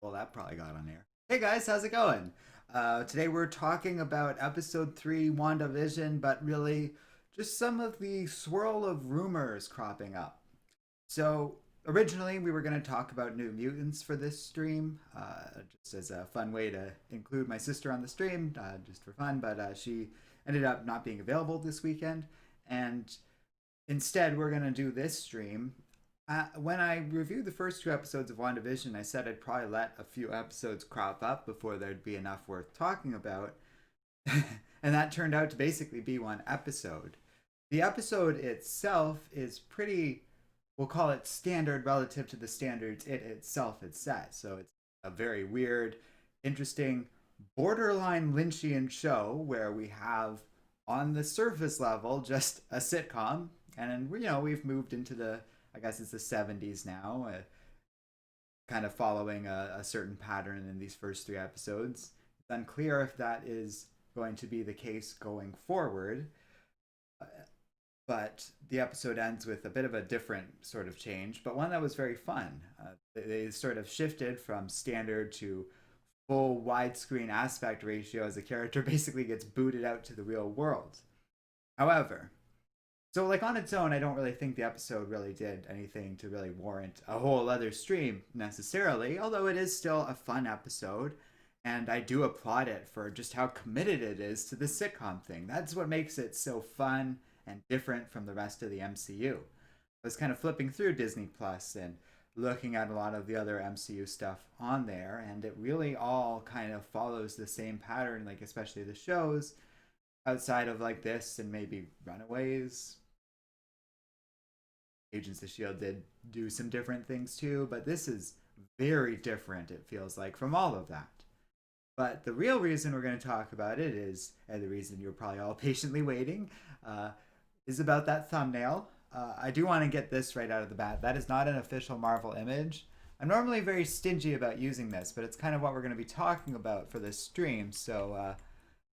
Well, that probably got on air. Hey guys, how's it going? Today we're talking about episode 3, Wandavision, but really just some of the swirl of rumors cropping up. So, originally we were going to talk about New Mutants for this stream, just as a fun way to include my sister on the stream, just for fun, but she ended up not being available this weekend. And instead, we're going to do this stream. When I reviewed the first two episodes of WandaVision, I said I'd probably let a few episodes crop up before there'd be enough worth talking about. And that turned out to basically be one episode. The episode itself is pretty, we'll call it standard relative to the standards it itself had set. So it's a very weird, interesting, borderline Lynchian show where we have, on the surface level, just a sitcom. And, we've moved into I guess it's the 70s now, kind of following a certain pattern in these first three episodes. It's unclear if that is going to be the case going forward, but the episode ends with a bit of a different sort of change, but one that was very fun. They sort of shifted from standard to full widescreen aspect ratio as the character basically gets booted out to the real world. However, so, like, on its own, I don't really think the episode really did anything to really warrant a whole other stream necessarily, although it is still a fun episode, and I do applaud it for just how committed it is to the sitcom thing. That's what makes it so fun and different from the rest of the MCU. I was kind of flipping through Disney Plus and looking at a lot of the other MCU stuff on there, and it really all kind of follows the same pattern, like, especially the shows outside of like this and maybe Runaways. Agents of S.H.I.E.L.D. did do some different things too, but this is very different, it feels like, from all of that. But the real reason we're going to talk about it is, and the reason you're probably all patiently waiting, is about that thumbnail. I do want to get this right out of the bat. That is not an official Marvel image. I'm normally very stingy about using this, but it's kind of what we're going to be talking about for this stream, so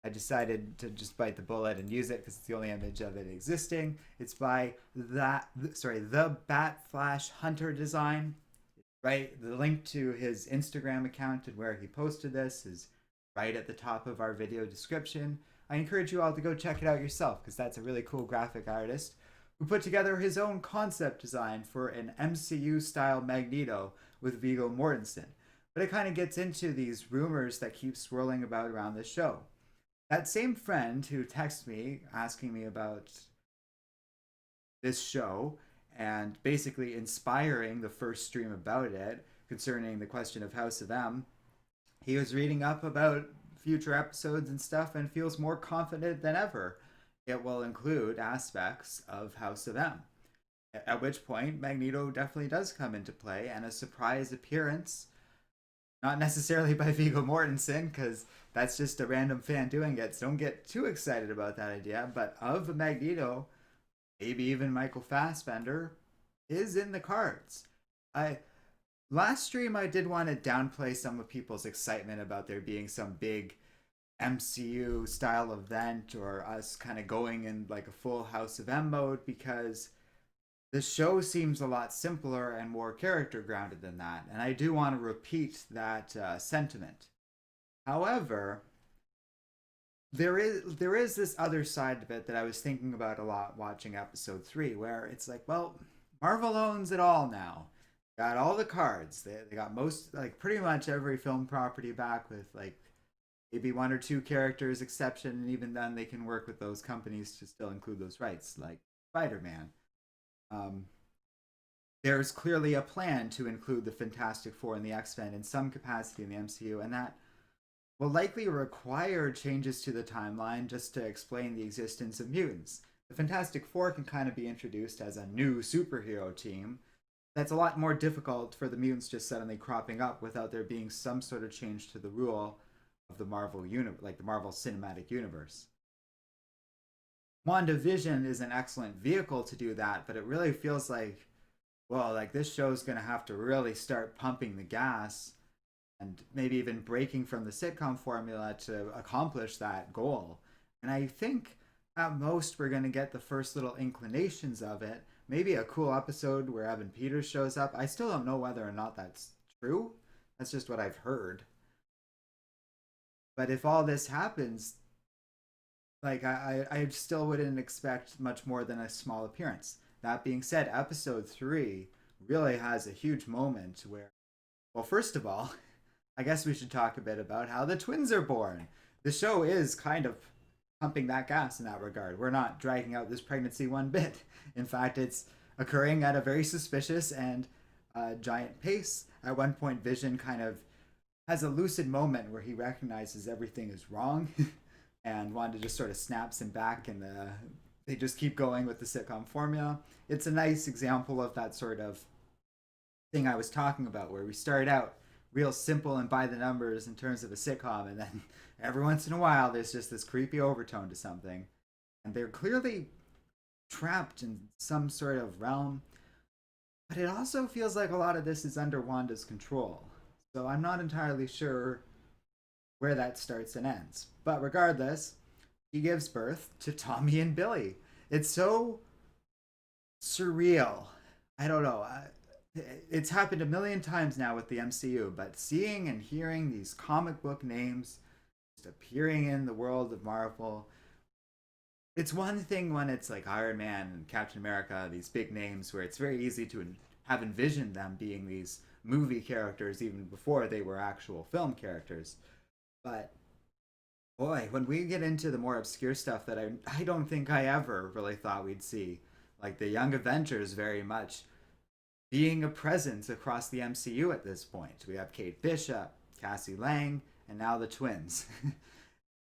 I decided to just bite the bullet and use it because it's the only image of it existing. It's by the Bat Flash Hunter design. Right, the link to his Instagram account and where he posted this is right at the top of our video description. I encourage you all to go check it out yourself because that's a really cool graphic artist who put together his own concept design for an MCU style Magneto with Viggo Mortensen. But it kind of gets into these rumors that keep swirling about around the show. That same friend who texted me asking me about this show and basically inspiring the first stream about it concerning the question of House of M, he was reading up about future episodes and stuff and feels more confident than ever it will include aspects of House of M. At which point, Magneto definitely does come into play, and a surprise appearance, not necessarily by Viggo Mortensen, because that's just a random fan doing it, so don't get too excited about that idea, but of Magneto, maybe even Michael Fassbender, is in the cards. Last stream I did want to downplay some of people's excitement about there being some big MCU style event or us kind of going in like a full House of M mode because the show seems a lot simpler and more character grounded than that, and I do want to repeat that sentiment. However, there is this other side of it that I was thinking about a lot watching episode 3, where it's like, well, Marvel owns it all now. Got all the cards. They got most, like, pretty much every film property back with like maybe one or two characters exception, and even then they can work with those companies to still include those rights, like Spider-Man. Um, there's clearly a plan to include the Fantastic Four and the X-Men in some capacity in the MCU, and that will likely require changes to the timeline just to explain the existence of mutants. The Fantastic Four can kind of be introduced as a new superhero team. That's a lot more difficult for the mutants just suddenly cropping up without there being some sort of change to the rule of the Marvel universe, like the Marvel Cinematic Universe. WandaVision is an excellent vehicle to do that, but it really feels like, well, like this show's going to have to really start pumping the gas and maybe even breaking from the sitcom formula to accomplish that goal. And I think at most we're going to get the first little inclinations of it. Maybe a cool episode where Evan Peters shows up. I still don't know whether or not that's true. That's just what I've heard. But if all this happens, like I still wouldn't expect much more than a small appearance. That being said, episode 3 really has a huge moment where, well, first of all, I guess we should talk a bit about how the twins are born. The show is kind of pumping that gas in that regard. We're not dragging out this pregnancy one bit. In fact, it's occurring at a very suspicious and giant pace. At one point, Vision kind of has a lucid moment where he recognizes everything is wrong, and Wanda just sort of snaps him back, and they just keep going with the sitcom formula. It's a nice example of that sort of thing I was talking about, where we start out real simple and by the numbers in terms of a sitcom, and then every once in a while there's just this creepy overtone to something, and they're clearly trapped in some sort of realm. But it also feels like a lot of this is under Wanda's control. So I'm not entirely sure where that starts and ends. But regardless, he gives birth to Tommy and Billy. It's so surreal. I don't know. It's happened a million times now with the MCU, but seeing and hearing these comic book names just appearing in the world of Marvel, it's one thing when it's like Iron Man and Captain America, these big names where it's very easy to have envisioned them being these movie characters even before they were actual film characters. But boy, when we get into the more obscure stuff that I don't think I ever really thought we'd see, like the Young Avengers very much being a presence across the MCU at this point. We have Kate Bishop, Cassie Lang, and now the twins.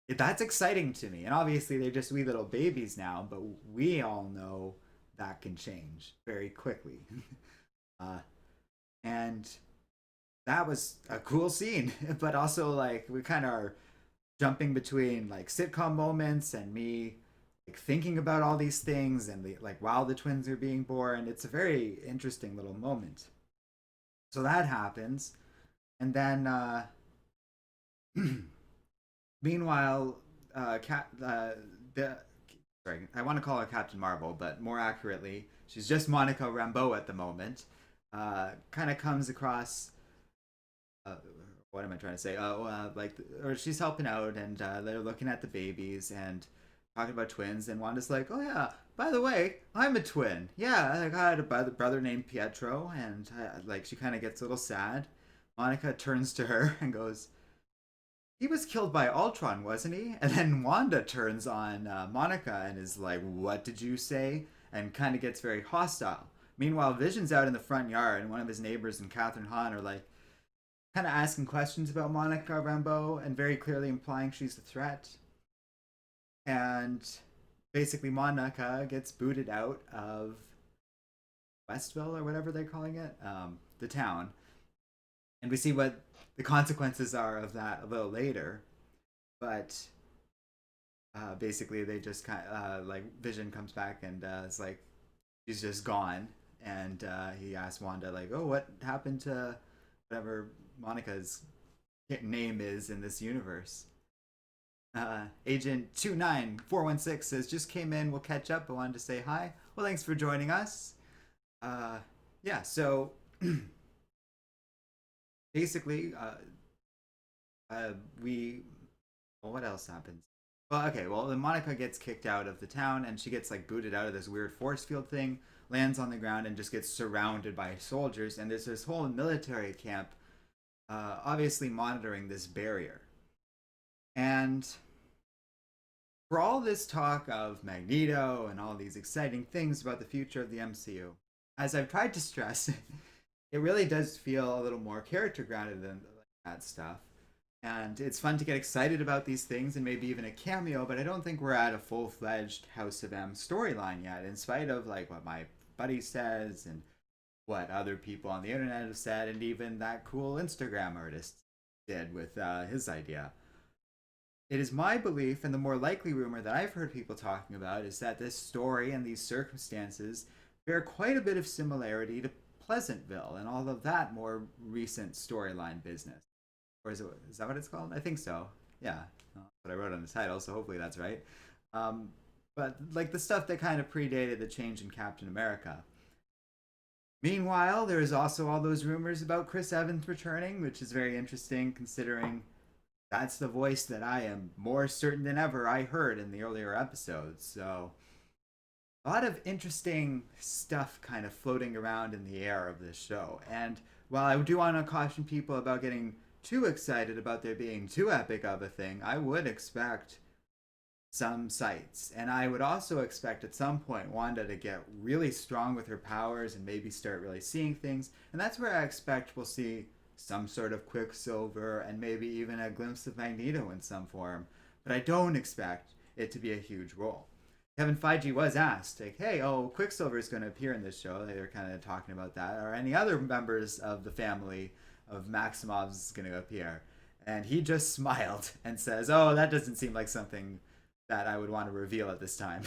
That's exciting to me. And obviously they're just wee little babies now, but we all know that can change very quickly. And that was a cool scene, but also like we kind of are jumping between like sitcom moments and me like thinking about all these things and like while the twins are being born. It's a very interesting little moment. So that happens, and then meanwhile, the sorry, I want to call her Captain Marvel, but more accurately, she's just Monica Rambeau at the moment. Kind of comes across. What am I trying to say? Like, or she's helping out, and they're looking at the babies and talking about twins. And Wanda's like, "Oh yeah, by the way, I'm a twin. Yeah, like, I had a brother named Pietro," and like she kind of gets a little sad. Monica turns to her and goes, "He was killed by Ultron, wasn't he?" And then Wanda turns on Monica and is like, "What did you say?" And kind of gets very hostile. Meanwhile, Vision's out in the front yard, and one of his neighbors and Catherine Hahn are like, kind of asking questions about Monica Rambeau and very clearly implying she's a threat. And basically, Monica gets booted out of Westville or whatever they're calling it, the town. And we see what the consequences are of that a little later. But basically, they just kind of like Vision comes back and it's like she's just gone. And he asks Wanda like, "Oh, what happened to whatever Monica's name is in this universe?" Agent 29416 says, "Just came in, we'll catch up, but wanted to say hi." Well, thanks for joining us. Yeah, so basically, we. Well, what else happens? Well, okay, well, then Monica gets kicked out of the town and she gets like booted out of this weird force field thing, lands on the ground, and just gets surrounded by soldiers. And there's this whole military camp obviously monitoring this barrier. And for all this talk of Magneto and all these exciting things about the future of the MCU, as I've tried to stress, it really does feel a little more character grounded than that stuff. And it's fun to get excited about these things and maybe even a cameo, but I don't think we're at a full-fledged House of M storyline yet, in spite of like what my buddy says and what other people on the internet have said, and even that cool Instagram artist did with his idea. It is my belief, and the more likely rumor that I've heard people talking about, is that this story and these circumstances bear quite a bit of similarity to Pleasantville and all of that more recent storyline business. Or is that what it's called? I think so. Yeah, well, that's what I wrote on the title, so hopefully that's right. But like the stuff that kind of predated the change in Captain America. Meanwhile, there's also all those rumors about Chris Evans returning, which is very interesting considering that's the voice that I am more certain than ever I heard in the earlier episodes. So, a lot of interesting stuff kind of floating around in the air of this show. And while I do want to caution people about getting too excited about there being too epic of a thing, I would expect some sights. And I would also expect at some point Wanda to get really strong with her powers and maybe start really seeing things. And that's where I expect we'll see some sort of Quicksilver and maybe even a glimpse of Magneto in some form. But I don't expect it to be a huge role. Kevin Feige was asked, like, hey, oh, Quicksilver is going to appear in this show. They were kind of talking about that. Or any other members of the family of Maximov's going to appear. And he just smiled and says, oh, that doesn't seem like something that I would want to reveal at this time.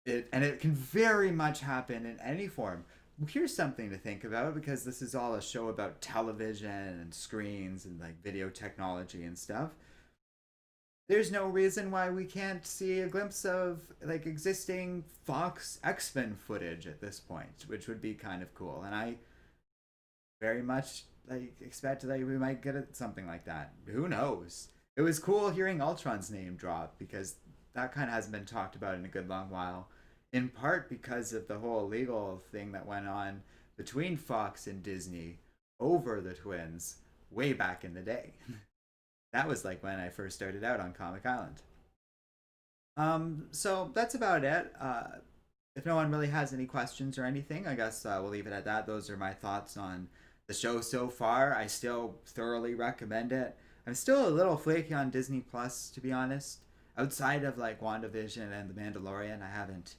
And it can very much happen in any form. Here's something to think about, because this is all a show about television and screens and like video technology and stuff. There's no reason why we can't see a glimpse of like existing Fox X-Men footage at this point, which would be kind of cool. And I very much like expect that we might get something like that. Who knows? It was cool hearing Ultron's name drop, because that kind of hasn't been talked about in a good long while. In part because of the whole legal thing that went on between Fox and Disney over the twins way back in the day. That was like when I first started out on Comic Island. So that's about it. If no one really has any questions or anything, I guess we'll leave it at that. Those are my thoughts on the show so far. I still thoroughly recommend it. I'm still a little flaky on Disney Plus, to be honest. Outside of like WandaVision and The Mandalorian, I haven't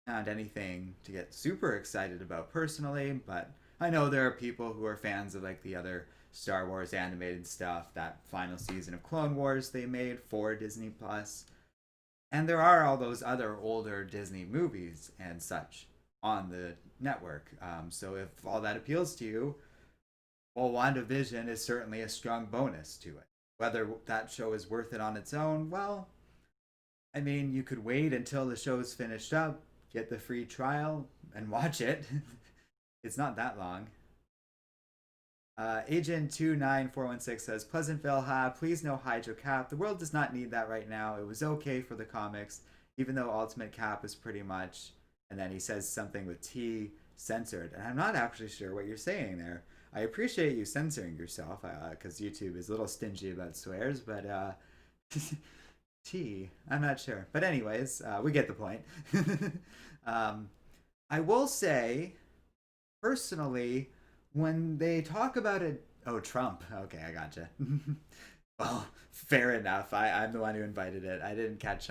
found anything to get super excited about personally, but I know there are people who are fans of like the other Star Wars animated stuff, that final season of Clone Wars they made for Disney Plus. And there are all those other older Disney movies and such on the network. So if all that appeals to you, well, WandaVision is certainly a strong bonus to it. Whether that show is worth it on its own, well, I mean, you could wait until the show's finished up, get the free trial, and watch it. It's not that long. Agent 29416 says, Pleasantville, please no Hydro Cap. The world does not need that right now. It was okay for the comics, even though Ultimate Cap is pretty much, and then he says something with T censored. And I'm not actually sure what you're saying there. I appreciate you censoring yourself, because YouTube is a little stingy about swears, but T, I'm not sure. But anyways, we get the point. I will say, personally, when they talk about it, oh, Trump. Okay, I gotcha. Well, fair enough. I'm the one who invited it. I didn't catch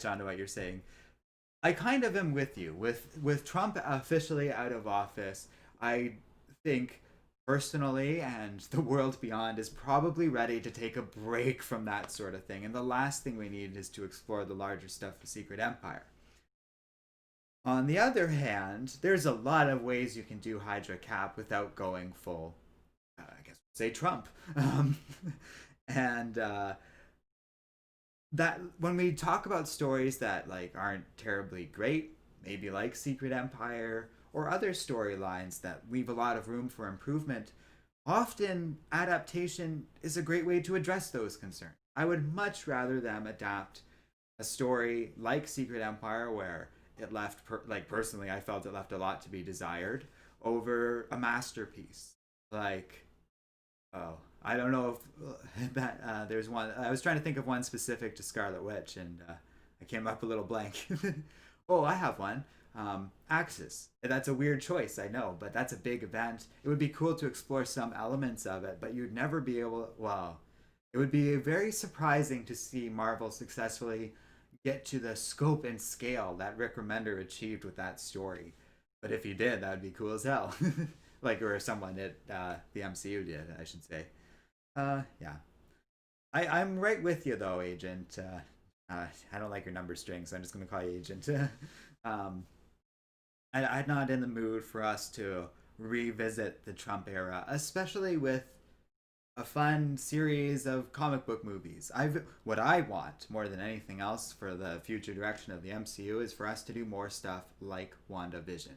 on to what you're saying. I kind of am with you. With Trump officially out of office, I think personally and the world beyond is probably ready to take a break from that sort of thing. And the last thing we need is to explore the larger stuff of Secret Empire. On the other hand, there's a lot of ways you can do Hydra Cap without going full, I guess, say Trump. And that when we talk about stories that like aren't terribly great, maybe like Secret Empire or other storylines that leave a lot of room for improvement, often adaptation is a great way to address those concerns. I would much rather them adapt a story like Secret Empire where it left like personally I felt it left a lot to be desired over a masterpiece like oh I don't know if that there's one I was trying to think of one specific to Scarlet Witch and I came up a little blank. Oh, I have one. Axis. That's a weird choice, I know, but that's a big event. It would be cool to explore some elements of it, but you'd never be able well, it would be very surprising to see Marvel successfully get to the scope and scale that Rick Remender achieved with that story. But if he did, that would be cool as hell. Like, or someone at the MCU did, I should say. Yeah. I'm right with you, though, Agent. I don't like your number string, so I'm just going to call you Agent. I'm not in the mood for us to revisit the Trump era, especially with a fun series of comic book movies. What I want more than anything else for the future direction of the MCU is for us to do more stuff like WandaVision,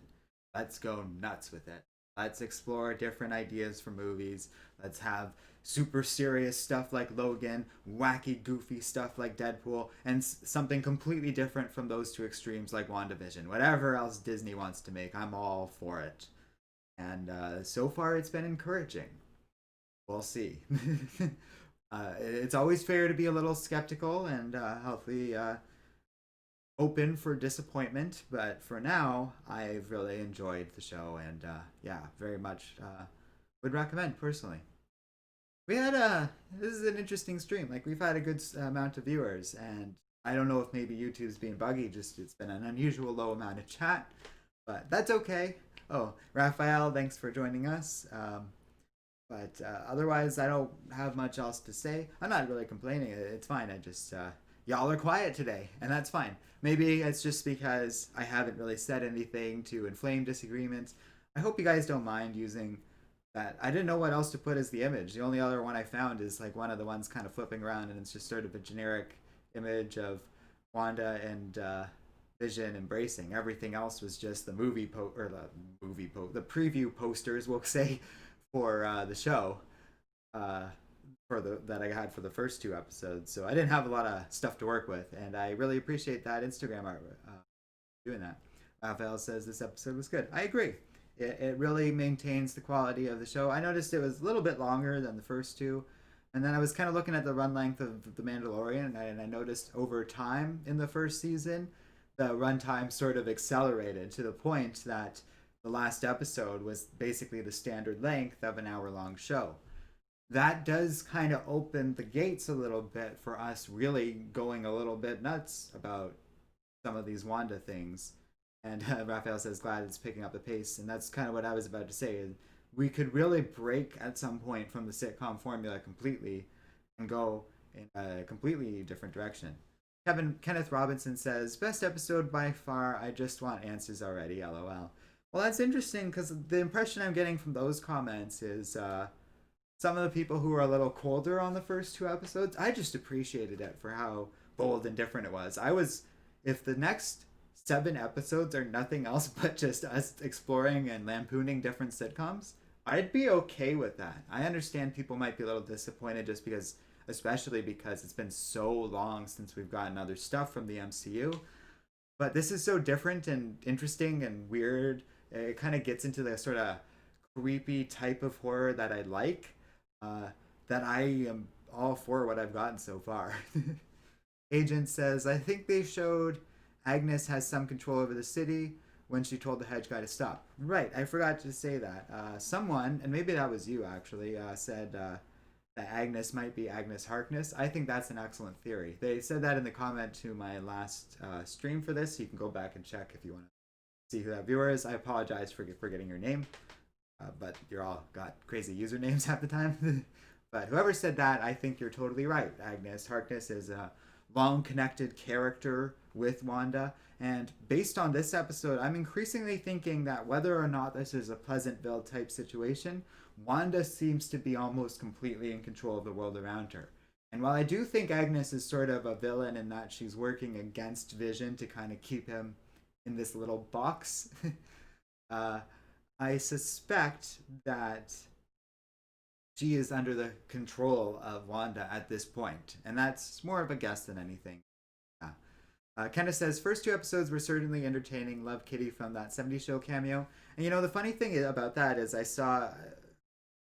let's go nuts with it. Let's explore different ideas for movies. Let's have super serious stuff like Logan, wacky, goofy stuff like Deadpool, and something completely different from those two extremes like WandaVision. Whatever else Disney wants to make, I'm all for it. And so far, it's been encouraging. We'll see. It's always fair to be a little skeptical and healthy open for disappointment, but for now, I've really enjoyed the show and yeah, very much would recommend personally. We had a this is an interesting stream. Like we've had a good amount of viewers, and I don't know if maybe YouTube's being buggy. Just it's been an unusual low amount of chat, but that's okay. Oh, Raphael, thanks for joining us. But otherwise, I don't have much else to say. I'm not really complaining. It's fine. I just y'all are quiet today, and that's fine. Maybe it's just because I haven't really said anything to inflame disagreements. I hope you guys don't mind using that. I didn't know what else to put as the image. The only other one I found is like one of the ones kind of flipping around, and it's just sort of a generic image of Wanda and Vision embracing. Everything else was just the the preview posters, we'll say, for the show. For the that I had for the first two episodes. So I didn't have a lot of stuff to work with, and I really appreciate that Instagram art doing that. Raphael says this episode was good. I agree. It really maintains the quality of the show. I noticed it was a little bit longer than the first two, and then I was kind of looking at the run length of The Mandalorian, and I noticed over time in the first season, the runtime sort of accelerated to the point that the last episode was basically the standard length of an hour-long show. That does kind of open the gates a little bit for us really going a little bit nuts about some of these Wanda things. And Raphael says, glad it's picking up the pace. And that's kind of what I was about to say. We could really break at some point from the sitcom formula completely and go in a completely different direction. Kenneth Robinson says, best episode by far. I just want answers already. LOL. Well, that's interesting because the impression I'm getting from those comments is some of the people who were a little colder on the first two episodes, I just appreciated it for how bold and different it was. If the next 7 episodes are nothing else but just us exploring and lampooning different sitcoms, I'd be okay with that. I understand people might be a little disappointed just because, especially because it's been so long since we've gotten other stuff from the MCU. But this is so different and interesting and weird. It kind of gets into the sort of creepy type of horror that I like. That I am all for what I've gotten so far. Agent says, I think they showed Agnes has some control over the city when she told the hedge guy to stop. Right, I forgot to say that. Someone, and maybe that was you actually, said that Agnes might be Agnes Harkness. I think that's an excellent theory. They said that in the comment to my last stream for this. You can go back and check if you want to see who that viewer is. I apologize for forgetting your name. But you're all got crazy usernames half the time. But whoever said that, I think you're totally right. Agnes Harkness is a long connected character with Wanda. And based on this episode, I'm increasingly thinking that whether or not this is a Pleasantville type situation, Wanda seems to be almost completely in control of the world around her. And while I do think Agnes is sort of a villain in that she's working against Vision to kind of keep him in this little box, I suspect that she is under the control of Wanda at this point, and that's more of a guess than anything. Kenneth says, first 2 episodes were certainly entertaining. Love Kitty from that 70s show cameo. And you know, the funny thing about that is I saw,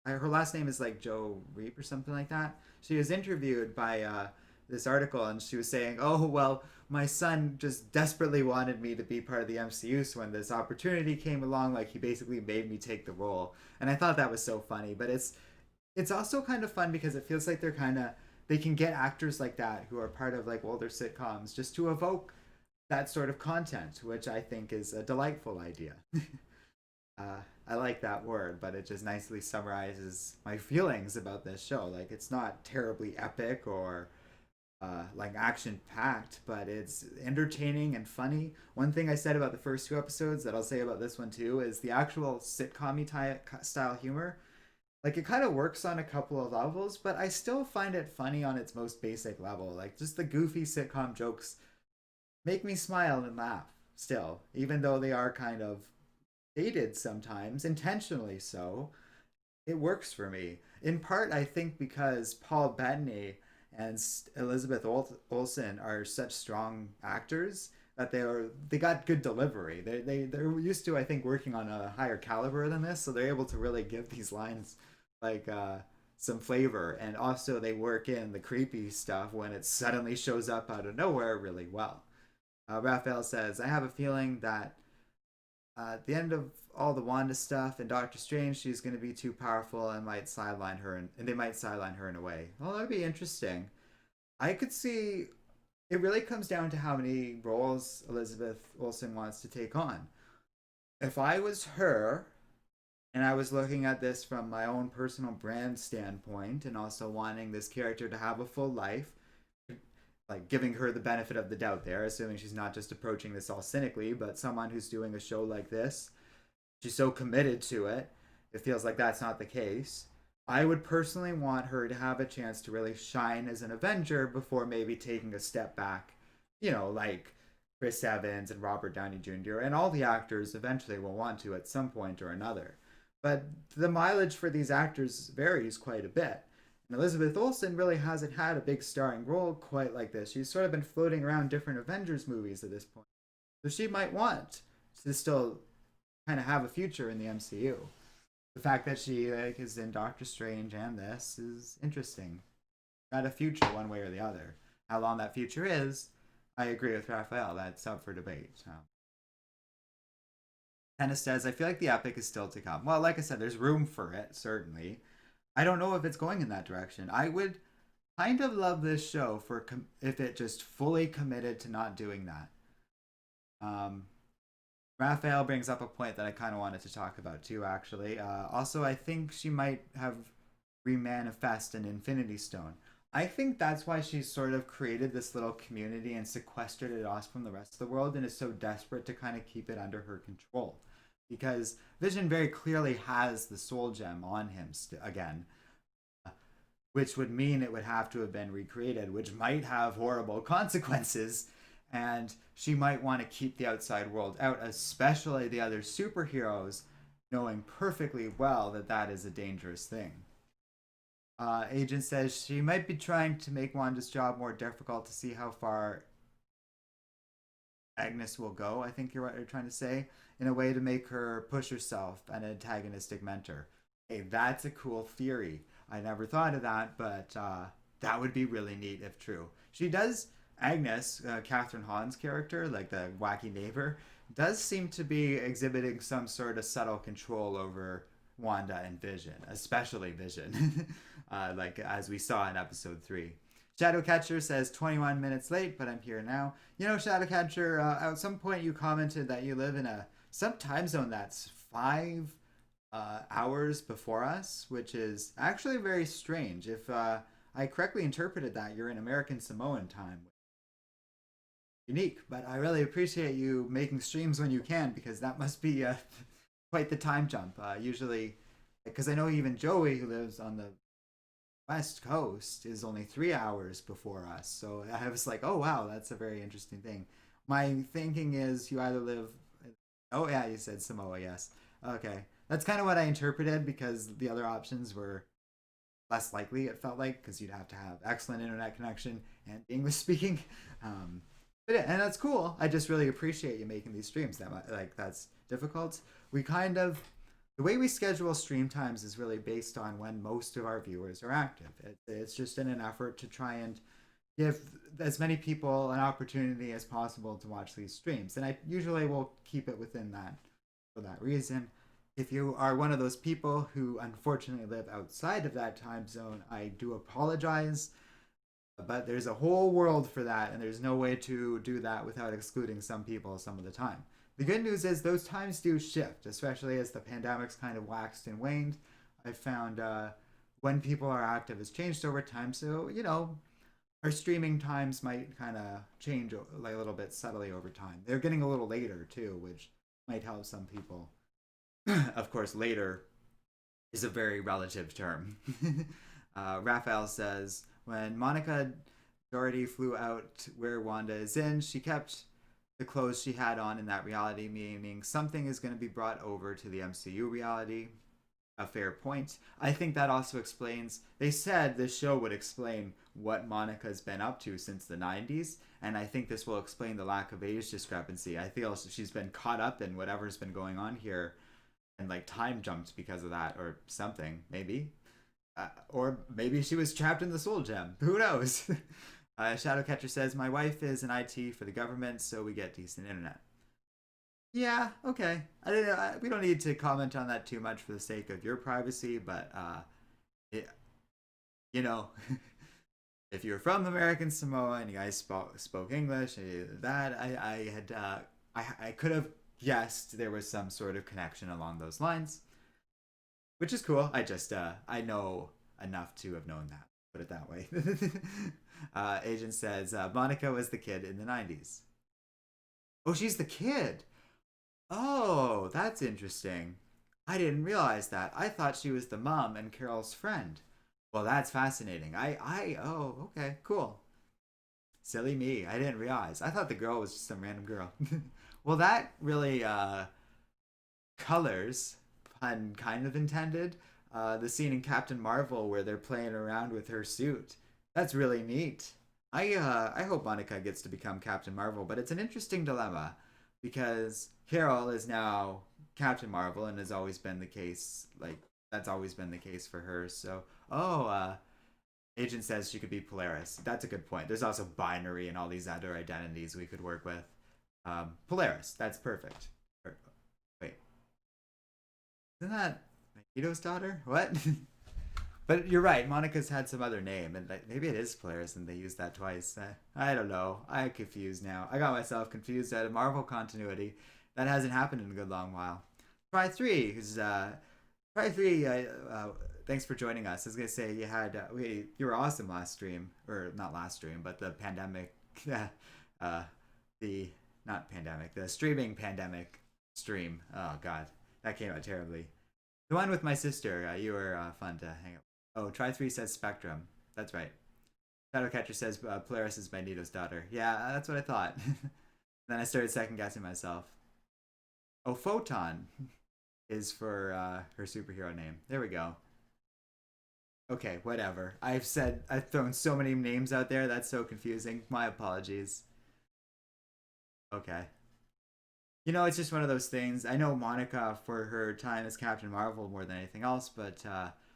her last name is like Joe Reap or something like that. She was interviewed by this article, and she was saying, oh, well, my son just desperately wanted me to be part of the MCU, so when this opportunity came along, like, he basically made me take the role. And I thought that was so funny, but it's also kind of fun because it feels like they can get actors like that who are part of like older sitcoms just to evoke that sort of content, which I think is a delightful idea. I like that word, but it just nicely summarizes my feelings about this show. Like, it's not terribly epic or like action packed, but it's entertaining and funny. One thing I said about the first 2 episodes that I'll say about this one too is the actual sitcom-y style humor. Like, it kind of works on a couple of levels, but I still find it funny on its most basic level. Like, just the goofy sitcom jokes make me smile and laugh still, even though they are kind of dated sometimes, intentionally so, it works for me. In part, I think because Paul Bettany and Elizabeth Olsen are such strong actors that they got good delivery. They're used to, I think, working on a higher caliber than this, so they're able to really give these lines like some flavor, and also they work in the creepy stuff when it suddenly shows up out of nowhere really well. Raphael says, "I have a feeling that at the end of all the Wanda stuff and Doctor Strange, she's going to be too powerful and might sideline her, and they might sideline her in a way." Well, that'd be interesting. I could see it really comes down to how many roles Elizabeth Olsen wants to take on. If I was her and I was looking at this from my own personal brand standpoint and also wanting this character to have a full life, like giving her the benefit of the doubt there, assuming she's not just approaching this all cynically, but someone who's doing a show like this, she's so committed to it, it feels like that's not the case. I would personally want her to have a chance to really shine as an Avenger before maybe taking a step back, like Chris Evans and Robert Downey Jr. and all the actors eventually will want to at some point or another. But the mileage for these actors varies quite a bit. And Elizabeth Olsen really hasn't had a big starring role quite like this. She's sort of been floating around different Avengers movies at this point. So she might want to still kind of have a future in the MCU. The fact that she is in Doctor Strange and this is interesting. Got a future one way or the other. How long that future is, I agree with Raphael. That's up for debate. Tennis says, "I feel like the epic is still to come." Well, like I said, there's room for it, certainly. I don't know if it's going in that direction. I would kind of love this show for if it just fully committed to not doing that. Um, Raphael brings up a point that I kind of wanted to talk about too, actually. Also, I think she might have remanifest an Infinity Stone. I think that's why she's sort of created this little community and sequestered it off from the rest of the world and is so desperate to kind of keep it under her control. Because Vision very clearly has the soul gem on him again, which would mean it would have to have been recreated, which might have horrible consequences. And she might want to keep the outside world out, especially the other superheroes, knowing perfectly well that that is a dangerous thing. Agent says she might be trying to make Wanda's job more difficult to see how far Agnes will go. I think you're trying to say, in a way to make her push herself, an antagonistic mentor. Hey, that's a cool theory. I never thought of that, but that would be really neat if true. She does. Agnes, Catherine Hahn's character, like the wacky neighbor, does seem to be exhibiting some sort of subtle control over Wanda and Vision, especially Vision, like as we saw in episode 3. Shadowcatcher says 21 minutes late, but I'm here now. Shadowcatcher, at some point you commented that you live in some time zone that's 5 hours before us, which is actually very strange. If I correctly interpreted that, you're in American Samoan time. Unique, but I really appreciate you making streams when you can, because that must be quite the time jump. Usually, because I know even Joey, who lives on the West Coast, is only 3 hours before us. So I was like, oh wow, that's a very interesting thing. My thinking is you either live. Oh yeah, you said Samoa, yes. Okay, that's kind of what I interpreted, because the other options were less likely. It felt like, because you'd have to have excellent internet connection and English speaking. But yeah, and that's cool. I just really appreciate you making these streams. That's difficult. The way we schedule stream times is really based on when most of our viewers are active. It's just in an effort to try and give as many people an opportunity as possible to watch these streams. And I usually will keep it within that for that reason. If you are one of those people who unfortunately live outside of that time zone, I do apologize. But there's a whole world for that, and there's no way to do that without excluding some people some of the time. The good news is those times do shift, especially as the pandemic's kind of waxed and waned. I found when people are active has changed over time, so our streaming times might kind of change a little bit subtly over time. They're getting a little later too, which might help some people. Of course, later is a very relative term. Raphael says, when Monica Doherty flew out where Wanda is in, she kept the clothes she had on in that reality, meaning something is going to be brought over to the MCU reality. A fair point. I think that also explains. They said this show would explain what Monica's been up to since the 90s, and I think this will explain the lack of age discrepancy. I feel she's been caught up in whatever's been going on here, and like time jumped because of that, or something, maybe. Or maybe she was trapped in the soul gem. Who knows? Shadowcatcher says, my wife is in IT for the government, so we get decent internet. Yeah, okay. We don't need to comment on that too much for the sake of your privacy, but it, you know, if you're from American Samoa and you guys spoke English, that I could have guessed there was some sort of connection along those lines, which is cool. I know enough to have known that. Put it that way. Agent says Monica was the kid in the 90s. Oh, she's the kid. Oh, that's interesting. I didn't realize that. I thought she was the mom and Carol's friend. Well, that's fascinating. Oh, okay, cool. Silly me. I didn't realize. I thought the girl was just some random girl. Well, that really colors, pun kind of intended, the scene in Captain Marvel where they're playing around with her suit. That's really neat. I hope Monica gets to become Captain Marvel, but it's an interesting dilemma because Carol is now Captain Marvel and has always been the case. Like that's always been the case for her. So, Agent says she could be Polaris. That's a good point. There's also binary and all these other identities we could work with. Polaris. That's perfect. Wait, isn't that Magneto's daughter? What? But you're right. Monica's had some other name, and maybe it is Polaris, and they used that twice. I don't know. I'm confused now. I got myself confused at a Marvel continuity. That hasn't happened in a good long while. Try three, who's Try three. Thanks for joining us. I was gonna say you were awesome last stream, or not last stream, but the pandemic, the not pandemic, the streaming pandemic stream. Oh God, that came out terribly. The one with my sister. You were fun to hang out. Oh, Try Three says Spectrum. That's right. Shadowcatcher says Polaris is Magneto's daughter. Yeah, that's what I thought. Then I started second guessing myself. Oh, Photon is for her superhero name. There we go. Okay, whatever. I've thrown so many names out there. That's so confusing. My apologies. Okay. It's just one of those things. I know Monica for her time as Captain Marvel more than anything else, but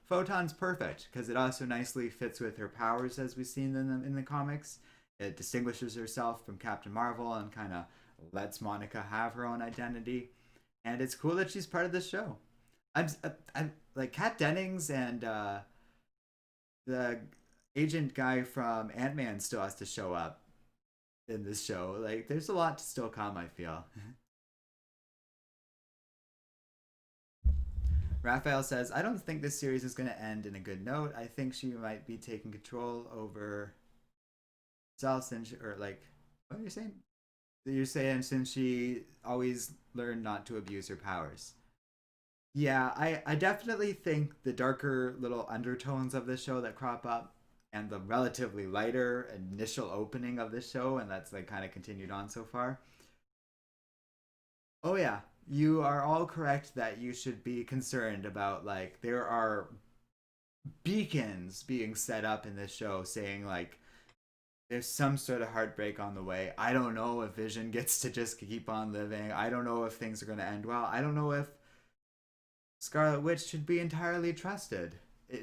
Photon's perfect because it also nicely fits with her powers as we've seen in the comics. It distinguishes herself from Captain Marvel and kind of lets Monica have her own identity. And it's cool that she's part of this show. I'm like Kat Dennings and the agent guy from Ant-Man still has to show up in this show. Like, there's a lot to still come, I feel. Raphael says, I don't think this series is going to end in a good note. I think she might be taking control over herself or like, what are you saying? You're saying since she always learned not to abuse her powers. Yeah, I definitely think the darker little undertones of this show that crop up and the relatively lighter initial opening of this show, and that's like kind of continued on so far. Oh yeah, you are all correct that you should be concerned about like there are beacons being set up in this show saying like there's some sort of heartbreak on the way. I don't know if Vision gets to just keep on living. I don't know if things are going to end well. I don't know if Scarlet Witch should be entirely trusted.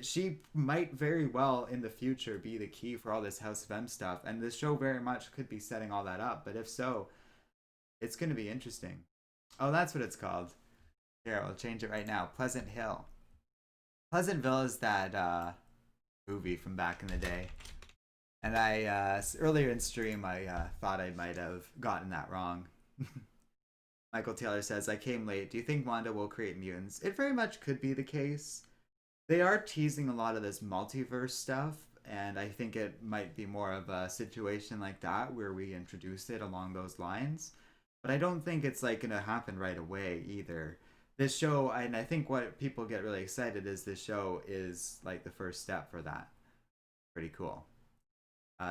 She might very well in the future be the key for all this House of M stuff, and this show very much could be setting all that up. But if so, it's going to be interesting. Oh, that's what it's called. Here, I'll change it right now. Pleasant Hill. Pleasantville is that movie from back in the day. And I earlier in stream I thought I might have gotten that wrong. Michael Taylor says, I came late. Do you think Wanda will create mutants? It very much could be the case. They are teasing a lot of this multiverse stuff, and I think it might be more of a situation like that where we introduce it along those lines. But I don't think it's like going to happen right away either. This show, and I think what people get really excited is this show is like the first step for that. Pretty cool.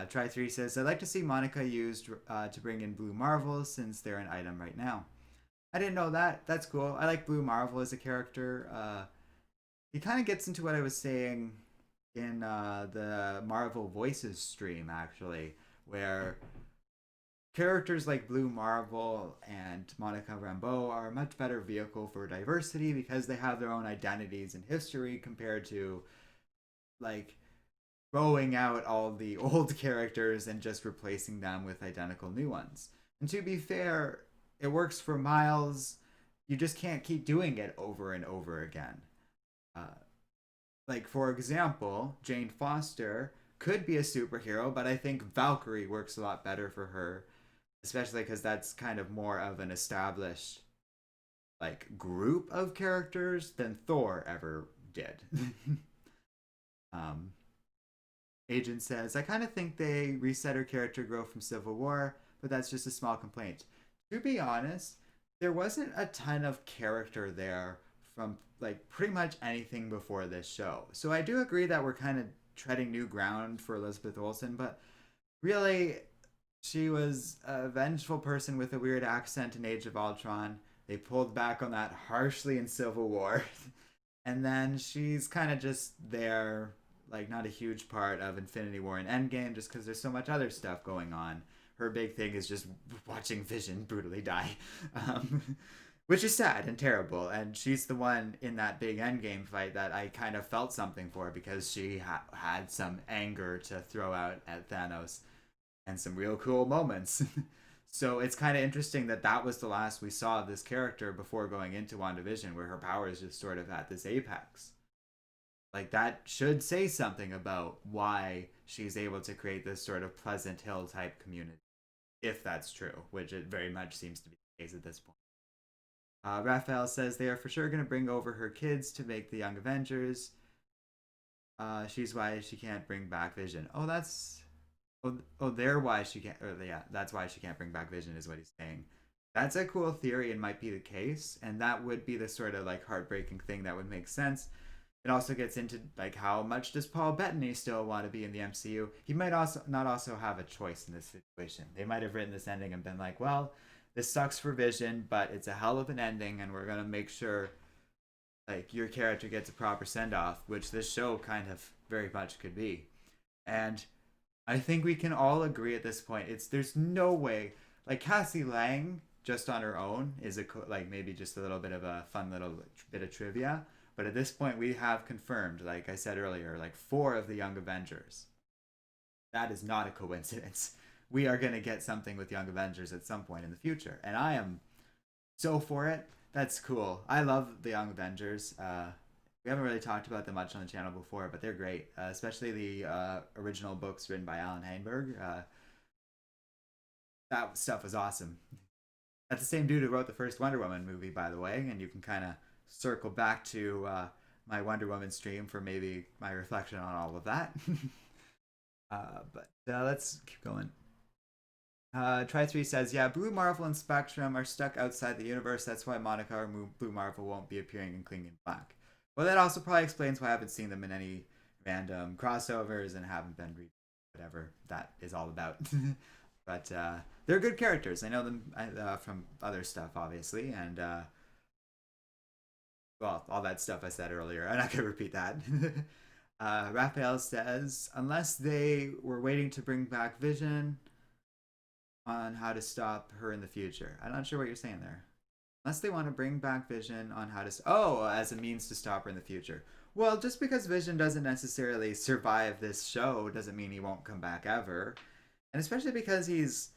Try3 says, I'd like to see Monica used to bring in Blue Marvel since they're an item right now. I didn't know that. That's cool. I like Blue Marvel as a character. He kind of gets into what I was saying in the Marvel Voices stream, actually, where characters like Blue Marvel and Monica Rambeau are a much better vehicle for diversity because they have their own identities and history compared to like throwing out all the old characters and just replacing them with identical new ones. And to be fair, it works for Miles. You just can't keep doing it over and over again. Uh, like, for example, Jane Foster could be a superhero, but I think Valkyrie works a lot better for her, especially because that's kind of more of an established like group of characters than Thor ever did. um, Agent says, I kind of think they reset her character growth from Civil War, but that's just a small complaint. To be honest, there wasn't a ton of character there from like pretty much anything before this show. So I do agree that we're kind of treading new ground for Elizabeth Olsen, but really, she was a vengeful person with a weird accent in Age of Ultron. They pulled back on that harshly in Civil War. And then she's kind of just there, like not a huge part of Infinity War and Endgame just because there's so much other stuff going on. Her big thing is just watching Vision brutally die. Which is sad and terrible. And she's the one in that big Endgame fight that I kind of felt something for because she had some anger to throw out at Thanos and some real cool moments. So it's kind of interesting that that was the last we saw of this character before going into WandaVision, where her power is just sort of at this apex. Like, that should say something about why she's able to create this sort of Pleasant Hill type community, if that's true, which it very much seems to be the case at this point. Raphael says they are for sure going to bring over her kids to make the Young Avengers. She's why she can't bring back Vision. Oh, that's they're why she can't. Or yeah, that's why she can't bring back Vision, is what he's saying. That's a cool theory and might be the case, and that would be the sort of like heartbreaking thing that would make sense. It also gets into like how much does Paul Bettany still want to be in the MCU? He might also not also have a choice in this situation. They might have written this ending and been like, well, this sucks for Vision, but it's a hell of an ending, and we're gonna make sure like your character gets a proper send off, which this show kind of very much could be. And I think we can all agree at this point. There's no way like Cassie Lang just on her own is like maybe just a little bit of a fun little bit of trivia. But at this point, we have confirmed, like I said earlier, like 4 of the Young Avengers. That is not a coincidence. We are going to get something with Young Avengers at some point in the future, and I am so for it. That's cool. I love the Young Avengers. We haven't really talked about them much on the channel before, but they're great, especially the original books written by Alan Heinberg. That stuff was awesome. That's the same dude who wrote the first Wonder Woman movie, by the way, and you can kind of circle back to my Wonder Woman stream for maybe my reflection on all of that. But let's keep going. Try3 says, yeah, Blue Marvel and Spectrum are stuck outside the universe. That's why Monica or Blue Marvel won't be appearing in Clinging Black. Well, that also probably explains why I haven't seen them in any random crossovers and haven't been read whatever that is all about. But they're good characters. I know them from other stuff, obviously, and well, all that stuff I said earlier. I'm not going to repeat that. Raphael says, unless they were waiting to bring back Vision on how to stop her in the future. I'm not sure what you're saying there. Unless they want to bring back Vision on how to... Oh, as a means to stop her in the future. Well, just because Vision doesn't necessarily survive this show doesn't mean he won't come back ever. And especially because he's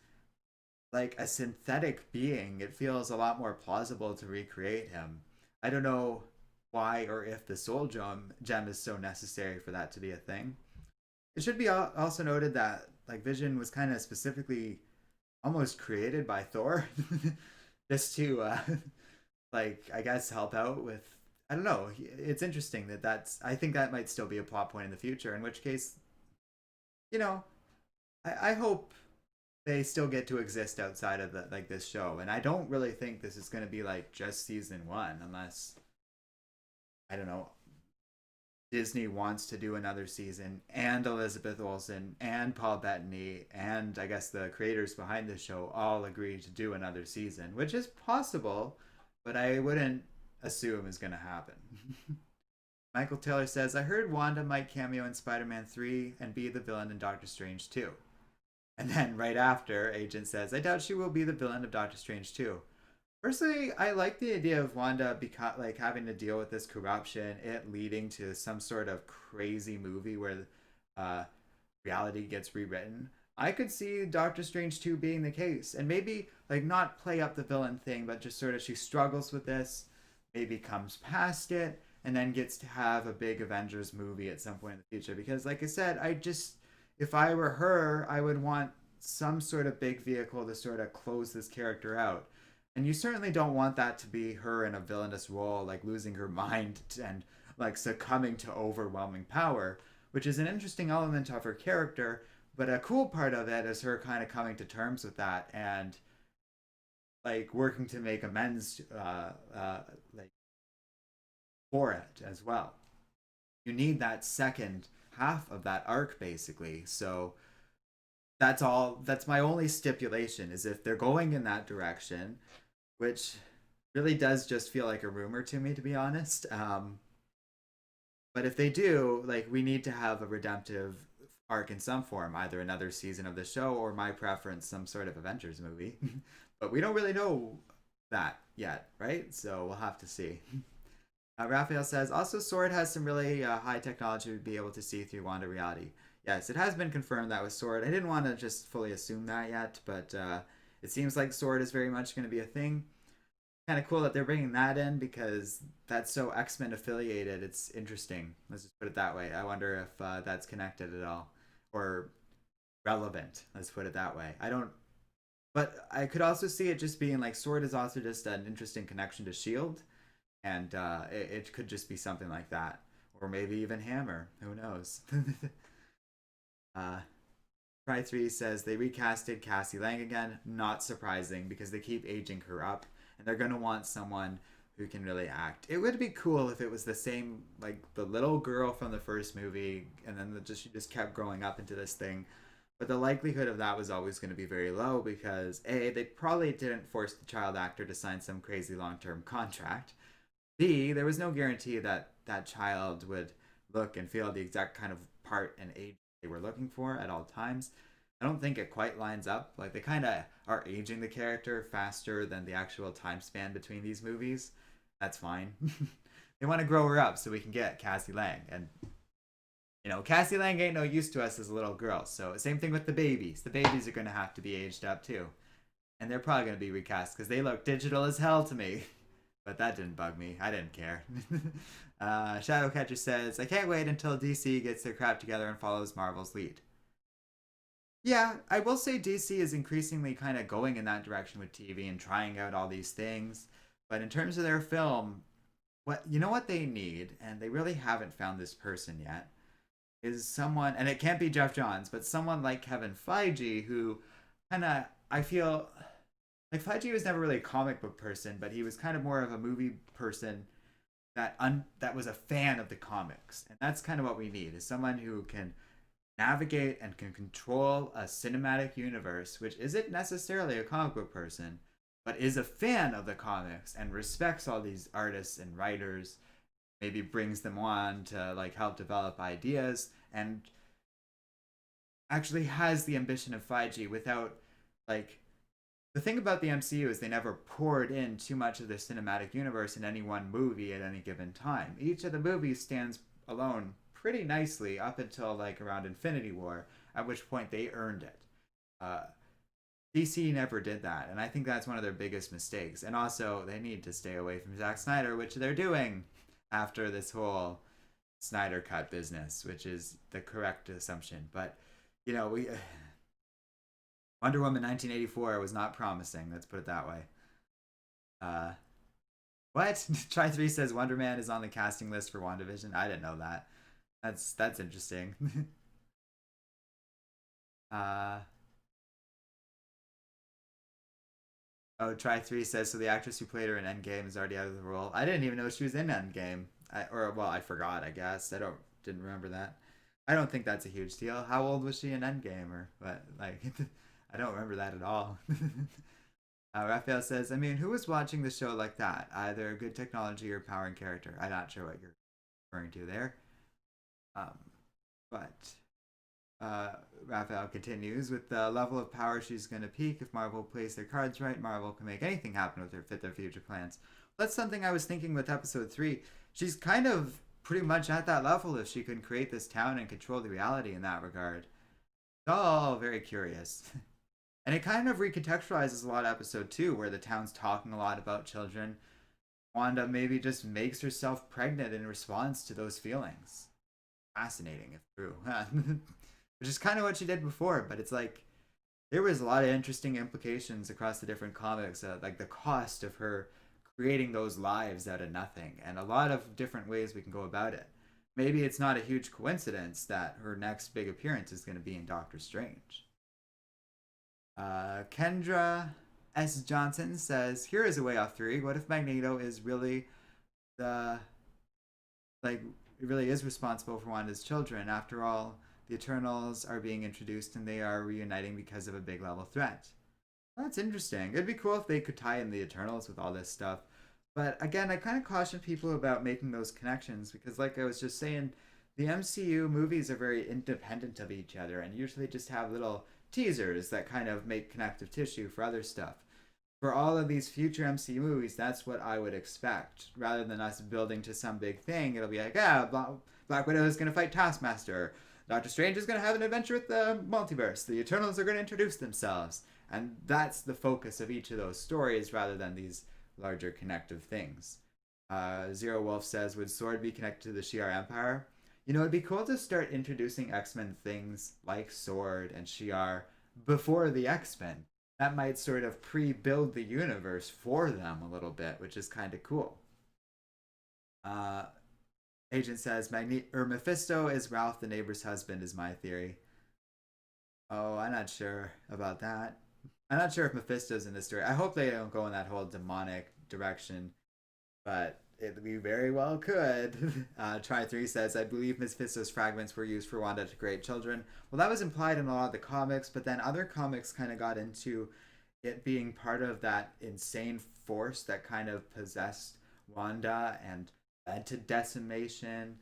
like a synthetic being, it feels a lot more plausible to recreate him. I don't know why or if the soul gem is so necessary for that to be a thing. It should be also noted that like Vision was kind of specifically almost created by Thor just to like I guess help out with, I don't know. It's interesting I think that might still be a plot point in the future, in which case, you know, I hope they still get to exist outside of like this show. And I don't really think this is going to be like just season 1, unless, I don't know, Disney wants to do another season, and Elizabeth Olsen and Paul Bettany and I guess the creators behind the show all agree to do another season, which is possible, but I wouldn't assume is going to happen. Michael Taylor says, I heard Wanda might cameo in Spider Man 3 and be the villain in Doctor Strange 2. And then right after, Agent says, I doubt she will be the villain of Doctor Strange 2. Personally, I like the idea of Wanda like having to deal with this corruption, it leading to some sort of crazy movie where uh, reality gets rewritten. I could see Doctor Strange 2 being the case, and maybe like not play up the villain thing, but just sort of she struggles with this, maybe comes past it, and then gets to have a big Avengers movie at some point in the future. Because, like I said, if I were her, I would want some sort of big vehicle to sort of close this character out. And you certainly don't want that to be her in a villainous role, like losing her mind and like succumbing to overwhelming power, which is an interesting element of her character. But a cool part of it is her kind of coming to terms with that and like working to make amends, like for it as well. You need that second half of that arc basically. So that's all. That's my only stipulation is if they're going in that direction, which really does just feel like a rumor to me, to be honest. But if they do, like, we need to have a redemptive arc in some form, either another season of the show or my preference, some sort of Avengers movie. But we don't really know that yet, right? So we'll have to see. Raphael says, also, Sword has some really high technology to be able to see through Wanda reality. Yes, it has been confirmed that with Sword. I didn't want to just fully assume that yet, but it seems like Sword is very much going to be a thing. Kind of cool that they're bringing that in because that's so X-Men affiliated. It's interesting. Let's just put it that way. I wonder if that's connected at all or relevant. Let's put it that way. I don't. But I could also see it just being like Sword is also just an interesting connection to Shield, and it could just be something like that, or maybe even Hammer. Who knows? Try 3 says they recasted Cassie Lang again. Not surprising because they keep aging her up, and they're gonna want someone who can really act. It would be cool if it was the same, like the little girl from the first movie, and then she just kept growing up into this thing. But the likelihood of that was always going to be very low because A, they probably didn't force the child actor to sign some crazy long-term contract. B, there was no guarantee that that child would look and feel the exact kind of part and age they were looking for at all times. I don't think it quite lines up. Like they kind of are aging the character faster than the actual time span between these movies. That's fine. They want to grow her up so we can get Cassie Lang. And, you know, Cassie Lang ain't no use to us as a little girl. So same thing with the babies. The babies are going to have to be aged up too. And they're probably going to be recast because they look digital as hell to me. But that didn't bug me. I didn't care. Shadowcatcher says, I can't wait until DC gets their crap together and follows Marvel's lead. Yeah, I will say DC is increasingly kind of going in that direction with TV and trying out all these things. But in terms of their film, what they need, and they really haven't found this person yet, is someone, and it can't be Jeff Johns, but someone like Kevin Feige, who kind of, I feel, like Feige was never really a comic book person, but he was kind of more of a movie person that was a fan of the comics. And that's kind of what we need, is someone who can navigate and can control a cinematic universe, which isn't necessarily a comic book person, but is a fan of the comics and respects all these artists and writers, maybe brings them on to like help develop ideas, and actually has the ambition of Feige without, like, the thing about the MCU is they never poured in too much of the cinematic universe in any one movie at any given time. Each of the movies stands alone pretty nicely up until like around Infinity War, at which point they earned it. DC never did that, and I think that's one of their biggest mistakes. And also, they need to stay away from Zack Snyder, which they're doing after this whole Snyder Cut business, which is the correct assumption. But, you know, Wonder Woman 1984 was not promising, let's put it that way. What? Try 3 says Wonder Man is on the casting list for WandaVision. I didn't know that. That's interesting. Oh, Try 3 says, so the actress who played her in Endgame is already out of the role. I didn't even know she was in Endgame. I forgot. I guess didn't remember that. I don't think that's a huge deal. How old was she in Endgame, or what? Like, I don't remember that at all. Raphael says, I mean, who was watching the show like that? Either good technology or power and character. I'm not sure what you're referring to there. Um, but Raphael continues with the level of power she's going to peak. If Marvel plays their cards right, Marvel can make anything happen with her, fit their future plans. That's something I was thinking with episode 3. She's kind of pretty much at that level if she can create this town and control the reality in that regard. It's all very curious. And it kind of recontextualizes a lot of episode 2, where the town's talking a lot about children. Wanda maybe just makes herself pregnant in response to those feelings. Fascinating, if true. Which is kind of what she did before, but it's like there was a lot of interesting implications across the different comics, like the cost of her creating those lives out of nothing, and a lot of different ways we can go about it. Maybe it's not a huge coincidence that her next big appearance is going to be in Doctor Strange. Kendra S. Johnson says, here is a way off theory. What if Magneto is really the, like, it really is responsible for Wanda's children? After all, the Eternals are being introduced and they are reuniting because of a big level threat. Well, that's interesting. It'd be cool if they could tie in the Eternals with all this stuff. But again, I kind of caution people about making those connections because, like I was just saying, the MCU movies are very independent of each other and usually just have little teasers that kind of make connective tissue for other stuff. For all of these future MCU movies, that's what I would expect. Rather than us building to some big thing, it'll be like, Black Widow is going to fight Taskmaster. Doctor Strange is going to have an adventure with the multiverse. The Eternals are going to introduce themselves. And that's the focus of each of those stories rather than these larger connective things. Zero Wolf says, would Sword be connected to the Shi'ar Empire? You know, it'd be cool to start introducing X-Men things like Sword and Shi'ar before the X-Men. That might sort of pre-build the universe for them a little bit, which is kind of cool. Agent says, Mephisto is Ralph the neighbor's husband is my theory. Oh, I'm not sure about that. I'm not sure if Mephisto's in this story. I hope they don't go in that whole demonic direction, but we very well could. Try3 says, I believe Mephisto's fragments were used for Wanda to create children. Well, that was implied in a lot of the comics, but then other comics kind of got into it being part of that insane force that kind of possessed Wanda and led to decimation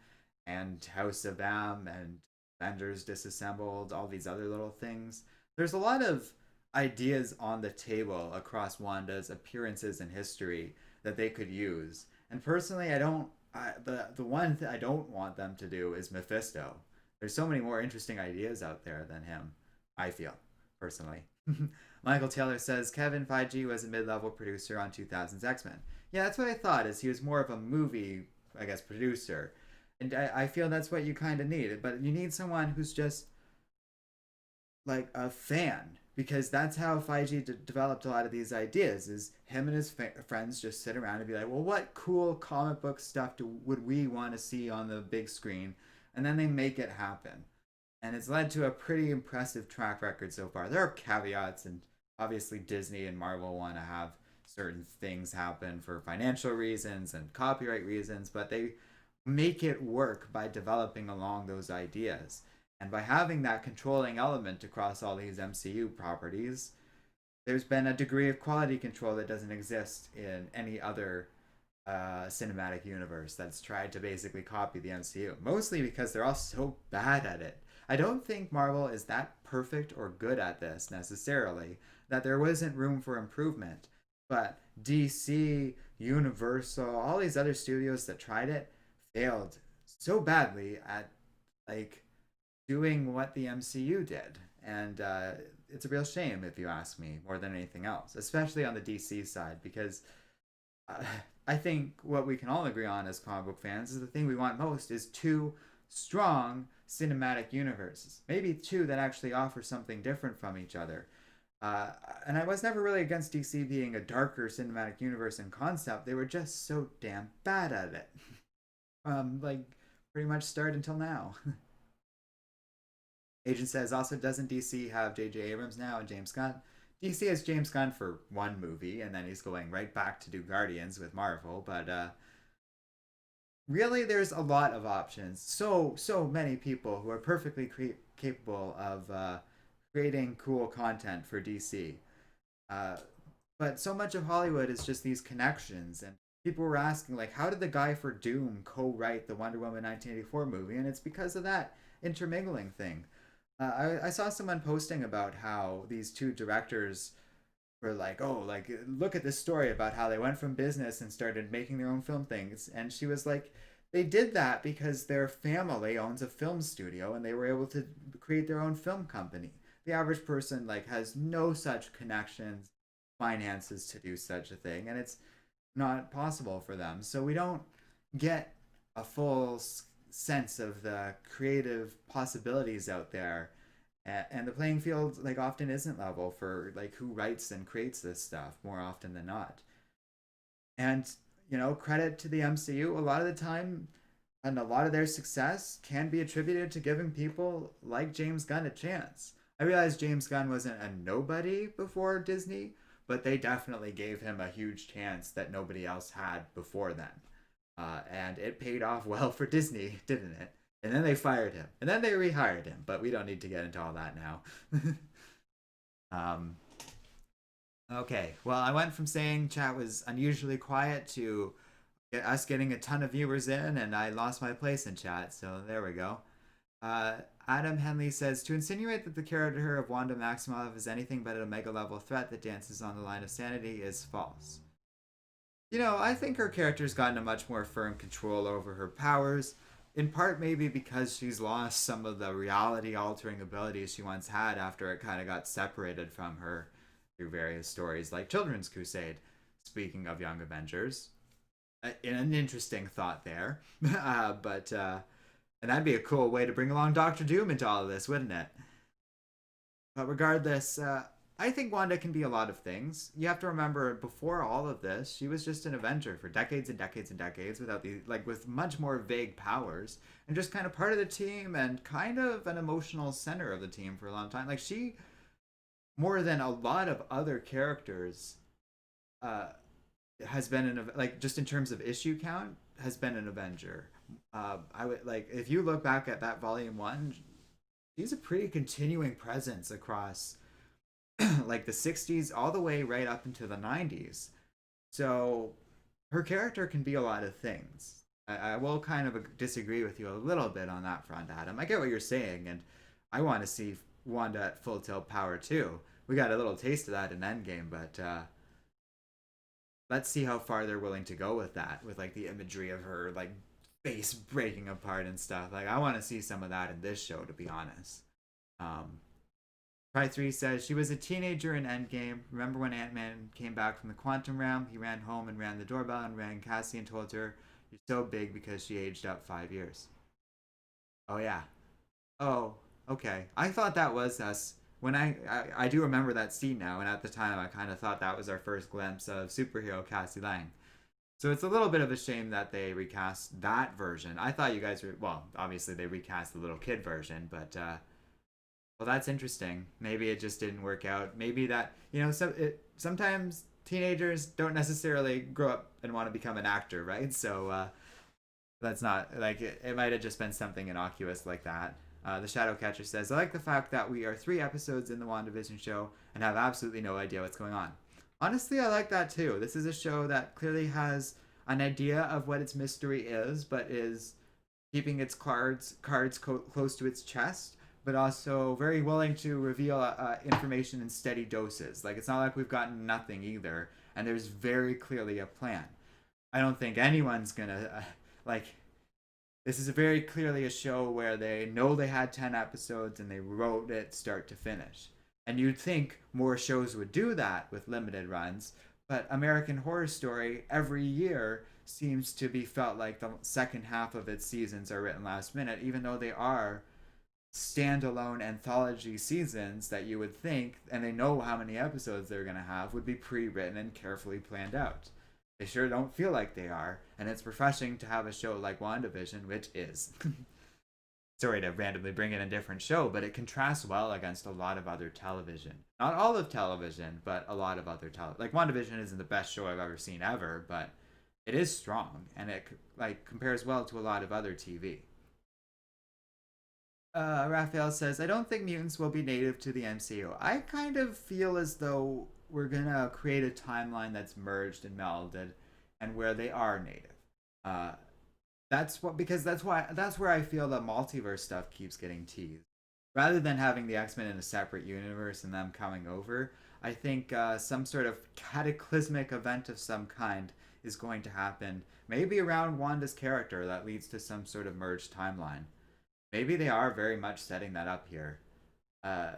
and House of M and Avengers Disassembled, all these other little things. There's a lot of ideas on the table across Wanda's appearances in history that they could use. And personally, the one I don't want them to do is Mephisto. There's so many more interesting ideas out there than him, I feel, personally. Michael Taylor says, Kevin Feige was a mid-level producer on 2000's X-Men. Yeah, that's what I thought, is he was more of a movie, I guess, producer. And I feel that's what you kind of need. But you need someone who's just, like, a fan. Because that's how Feige developed a lot of these ideas, is him and his friends just sit around and be like, well, what cool comic book stuff would we want to see on the big screen? And then they make it happen. And it's led to a pretty impressive track record so far. There are caveats, and obviously Disney and Marvel want to have certain things happen for financial reasons and copyright reasons, but they make it work by developing along those ideas. And by having that controlling element across all these MCU properties, there's been a degree of quality control that doesn't exist in any other cinematic universe that's tried to basically copy the MCU. Mostly because they're all so bad at it. I don't think Marvel is that perfect or good at this necessarily, that there wasn't room for improvement. But DC, Universal, all these other studios that tried it failed so badly at, like, doing what the MCU did. And it's a real shame, if you ask me, more than anything else, especially on the DC side, because I think what we can all agree on as comic book fans is the thing we want most is two strong cinematic universes, maybe two that actually offer something different from each other. And I was never really against DC being a darker cinematic universe in concept. They were just so damn bad at it. Like, pretty much start until now. Agent says, also, doesn't DC have J.J. Abrams now and James Gunn? DC has James Gunn for one movie, and then he's going right back to do Guardians with Marvel. But really, there's a lot of options. So many people who are perfectly capable of creating cool content for DC. Uh, but so much of Hollywood is just these connections, and people were asking like, how did the guy for Doom co-write the Wonder Woman 1984 movie? And it's because of that intermingling thing. I saw someone posting about how these two directors were like, oh, like look at this story about how they went from business and started making their own film things, and she was like, they did that because their family owns a film studio and they were able to create their own film company. The average person like has no such connections, finances to do such a thing, and it's not possible for them. So we don't get a full sense of the creative possibilities out there, and the playing field like often isn't level for like who writes and creates this stuff more often than not. And credit to the MCU, a lot of the time, and a lot of their success can be attributed to giving people like James Gunn a chance. I realize James Gunn wasn't a nobody before Disney, but they definitely gave him a huge chance that nobody else had before then. And it paid off well for Disney, didn't it? And then they fired him, and then they rehired him. But we don't need to get into all that now. um, okay, well, I went from saying chat was unusually quiet to us getting a ton of viewers in, and I lost my place in chat. So there we go. Adam Henley says, to insinuate that the character of Wanda Maximoff is anything but a mega level threat that dances on the line of sanity is false. I think her character's gotten a much more firm control over her powers, in part maybe because she's lost some of the reality altering abilities she once had after it kind of got separated from her through various stories like Children's Crusade. Speaking of Young Avengers, an interesting thought there. And that'd be a cool way to bring along Doctor Doom into all of this, wouldn't it? But regardless, I think Wanda can be a lot of things. You have to remember, before all of this, she was just an Avenger for decades and decades and decades, with much more vague powers, and just kind of part of the team and kind of an emotional center of the team for a long time. Like, she, more than a lot of other characters, has been just in terms of issue count, has been an Avenger. I would like, if you look back at that volume 1, she's a pretty continuing presence across like the 60s all the way right up into the 90s. So her character can be a lot of things. I will kind of disagree with you a little bit on that front, Adam. I get what you're saying, and I want to see Wanda at full tilt power too. We got a little taste of that in Endgame, but let's see how far they're willing to go with that, with like the imagery of her like face breaking apart and stuff. Like, I want to see some of that in this show, to be honest. Pry3 says, she was a teenager in Endgame. Remember when Ant-Man came back from the quantum realm? He ran home and rang the doorbell and rang Cassie and told her, you're so big because she aged up 5 years. Oh, yeah. Oh, okay. I thought that was us. When I do remember that scene now, and at the time I kind of thought that was our first glimpse of superhero Cassie Lang. So it's a little bit of a shame that they recast that version. I thought you guys were, well, obviously they recast the little kid version, but well, that's interesting. Maybe it just didn't work out. Maybe that, sometimes teenagers don't necessarily grow up and want to become an actor, right? So that's not, like, it might have just been something innocuous like that. The Shadowcatcher says, I like the fact that we are 3 episodes in the WandaVision show and have absolutely no idea what's going on. Honestly, I like that too. This is a show that clearly has an idea of what its mystery is, but is keeping its cards close to its chest, but also very willing to reveal information in steady doses. Like, it's not like we've gotten nothing either, and there's very clearly a plan. I don't think anyone's gonna, this is very clearly a show where they know they had 10 episodes and they wrote it start to finish. And you'd think more shows would do that with limited runs, but American Horror Story every year seems to be felt like the second half of its seasons are written last minute, even though they are standalone anthology seasons that you would think, and they know how many episodes they're going to have, would be pre-written and carefully planned out. They sure don't feel like they are, and it's refreshing to have a show like WandaVision, which is. Sorry to randomly bring in a different show, but it contrasts well against a lot of other television. Not all of television, but a lot of other television. Like, WandaVision isn't the best show I've ever seen ever, but it is strong, and it like compares well to a lot of other TV. Raphael says, I don't think mutants will be native to the MCU. I kind of feel as though we're gonna create a timeline that's merged and melded, and where they are native. Uh, that's what because that's where I feel the multiverse stuff keeps getting teased. Rather than having the X Men in a separate universe and them coming over, I think some sort of cataclysmic event of some kind is going to happen. Maybe around Wanda's character that leads to some sort of merged timeline. Maybe they are very much setting that up here. Uh,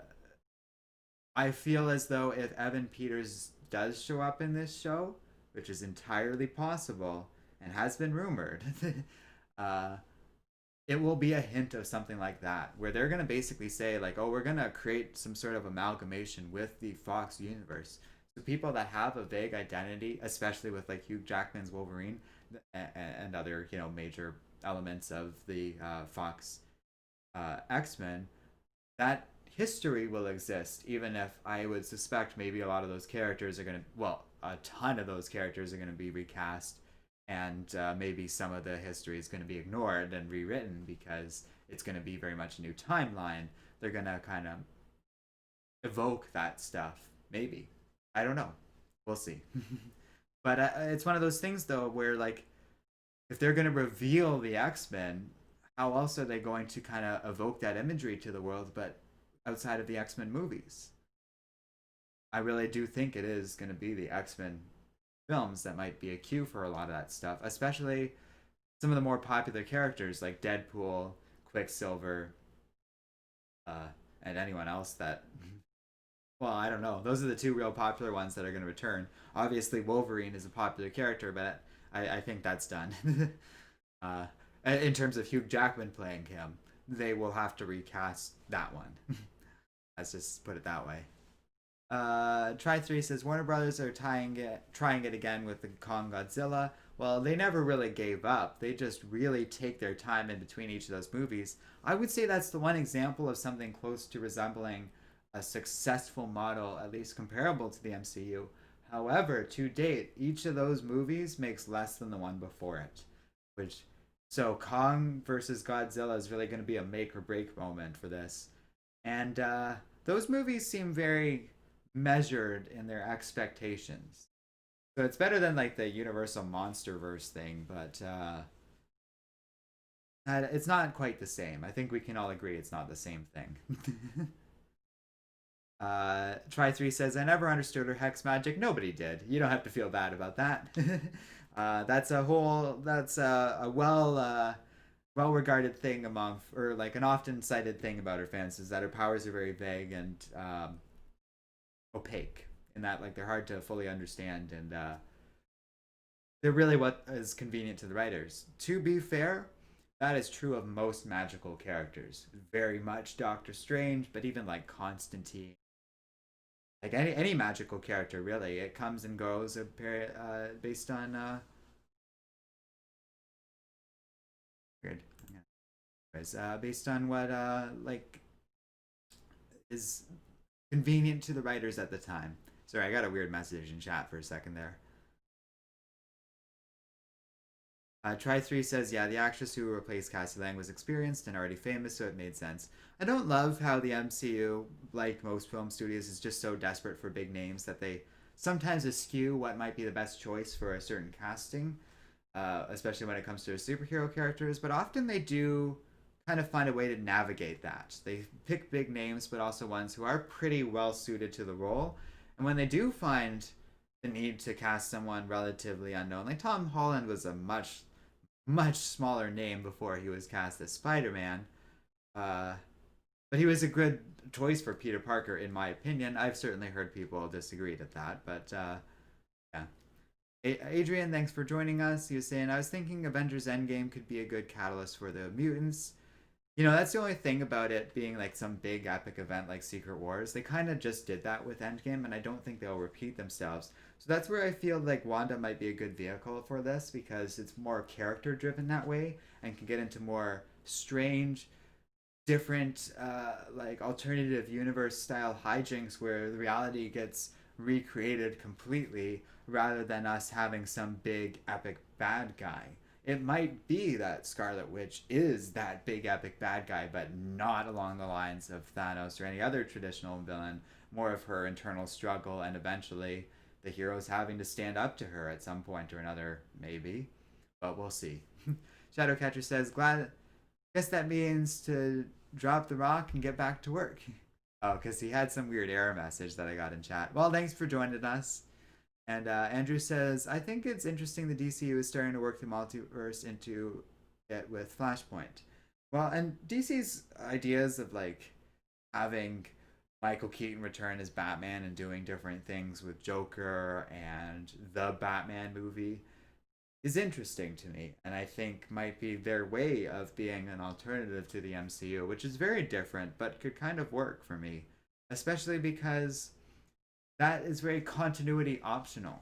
I feel as though if Evan Peters does show up in this show, which is entirely possible and has been rumored, uh, it will be a hint of something like that, where they're going to basically say, like, oh, we're going to create some sort of amalgamation with the Fox universe. So people that have a vague identity, especially with like Hugh Jackman's Wolverine and other, major elements of the Fox X-Men, that history will exist, even if I would suspect maybe a lot of those characters are going to, well, a ton of those characters are going to be recast, and maybe some of the history is going to be ignored and rewritten because it's going to be very much a new timeline. They're going to kind of evoke that stuff, maybe. I don't know. We'll see. But it's one of those things, though, where, like, if they're going to reveal the X-Men, how else are they going to kind of evoke that imagery to the world, but outside of the X-Men movies? I really do think it is going to be the X-Men films that might be a cue for a lot of that stuff, especially some of the more popular characters like Deadpool, Quicksilver, and anyone else that. Well, I don't know. Those are the two real popular ones that are going to return. Obviously, Wolverine is a popular character, but I think that's done. In terms of Hugh Jackman playing him, they will have to recast that one. Let's just put it that way. Try3 says Warner Brothers are trying it again with the Kong Godzilla. Well, they never really gave up. They just really take their time in between each of those movies. I would say that's the one example of something close to resembling a successful model, at least comparable to the MCU. However, to date, each of those movies makes less than the one before it. So Kong versus Godzilla is really going to be a make or break moment for this. And those movies seem very measured in their expectations. So it's better than like the Universal Monsterverse thing, but it's not quite the same. I think we can all agree it's not the same thing. Try3 says, I never understood her hex magic. Nobody did. You don't have to feel bad about that. That's a well regarded thing among, or like an often cited thing about her fans, is that her powers are very vague and opaque, in that like they're hard to fully understand, and they're really what is convenient to the writers. To be fair, that is true of most magical characters. Very much Doctor Strange, but even like Constantine, like any magical character, really, it comes and goes based on weird. Based on what like is convenient to the writers at the time. Sorry, I got a weird message in chat for a second there. Try3 says, yeah, the actress who replaced Cassie Lang was experienced and already famous, so it made sense. I don't love how the MCU, like most film studios, is just so desperate for big names that they sometimes eschew what might be the best choice for a certain casting, especially when it comes to superhero characters, but often they do kind of find a way to navigate that. They pick big names, but also ones who are pretty well suited to the role. And when they do find the need to cast someone relatively unknown, like Tom Holland was a much smaller name before he was cast as Spider-Man, but he was a good choice for Peter Parker, in my opinion. I've certainly heard people disagree with that, but yeah. Adrian, thanks for joining us. He was saying, I was thinking Avengers Endgame could be a good catalyst for the mutants. That's the only thing about it being like some big epic event like Secret Wars. They kind of just did that with Endgame, and I don't think they'll repeat themselves. So that's where I feel like Wanda might be a good vehicle for this, because it's more character driven that way and can get into more strange, different, like alternative universe style hijinks where the reality gets recreated completely rather than us having some big epic bad guy. It might be that Scarlet Witch is that big epic bad guy, but not along the lines of Thanos or any other traditional villain. More of her internal struggle, and eventually the heroes having to stand up to her at some point or another, maybe. But we'll see. Shadowcatcher says, glad. Guess that means to drop the rock and get back to work. Oh, because he had some weird error message that I got in chat. Well, thanks for joining us. And Andrew says, I think it's interesting the DCU is starting to work the multiverse into it with Flashpoint. Well, and DC's ideas of like having Michael Keaton return as Batman and doing different things with Joker and the Batman movie is interesting to me, and I think might be their way of being an alternative to the MCU, which is very different but could kind of work for me, especially because that is very continuity optional.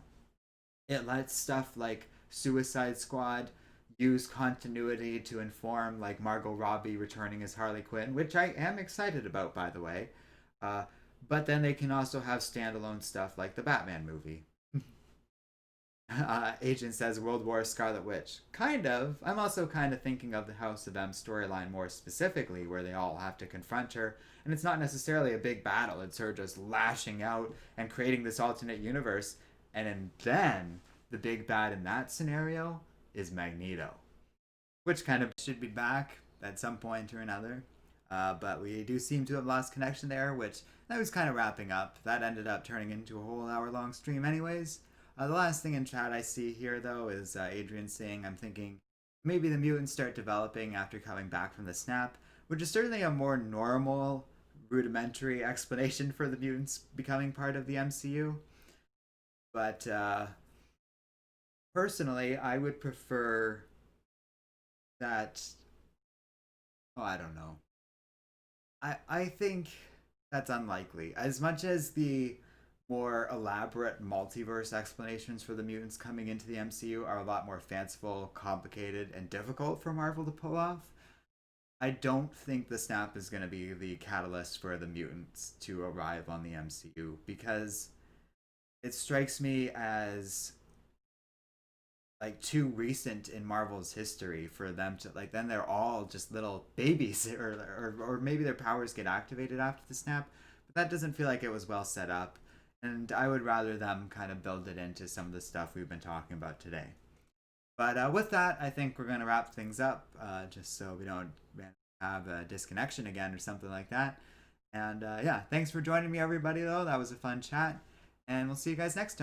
It lets stuff like Suicide Squad use continuity to inform like Margot Robbie returning as Harley Quinn, which I am excited about, by the way. But then they can also have standalone stuff like the Batman movie. Agent says World War Scarlet Witch. Kind of. I'm also kind of thinking of the House of M storyline more specifically, where they all have to confront her, and it's not necessarily a big battle. It's her just lashing out and creating this alternate universe, and then the big bad in that scenario is Magneto, which kind of should be back at some point or another. But we do seem to have lost connection there, which that was kind of wrapping up. That ended up turning into a whole hour-long stream anyways. The last thing in chat I see here, though, is Adrian saying, I'm thinking maybe the mutants start developing after coming back from the snap, which is certainly a more normal, rudimentary explanation for the mutants becoming part of the MCU. But personally, I would prefer that... Oh, I don't know. I think that's unlikely. As much as the more elaborate multiverse explanations for the mutants coming into the MCU are a lot more fanciful, complicated, and difficult for Marvel to pull off, I don't think the snap is going to be the catalyst for the mutants to arrive on the MCU, because it strikes me as like too recent in Marvel's history for them to like, then they're all just little babies, or maybe their powers get activated after the snap, but that doesn't feel like it was well set up. And I would rather them kind of build it into some of the stuff we've been talking about today. But with that, I think we're going to wrap things up, just so we don't have a disconnection again or something like that. And yeah, thanks for joining me, everybody, though. That was a fun chat. And we'll see you guys next time.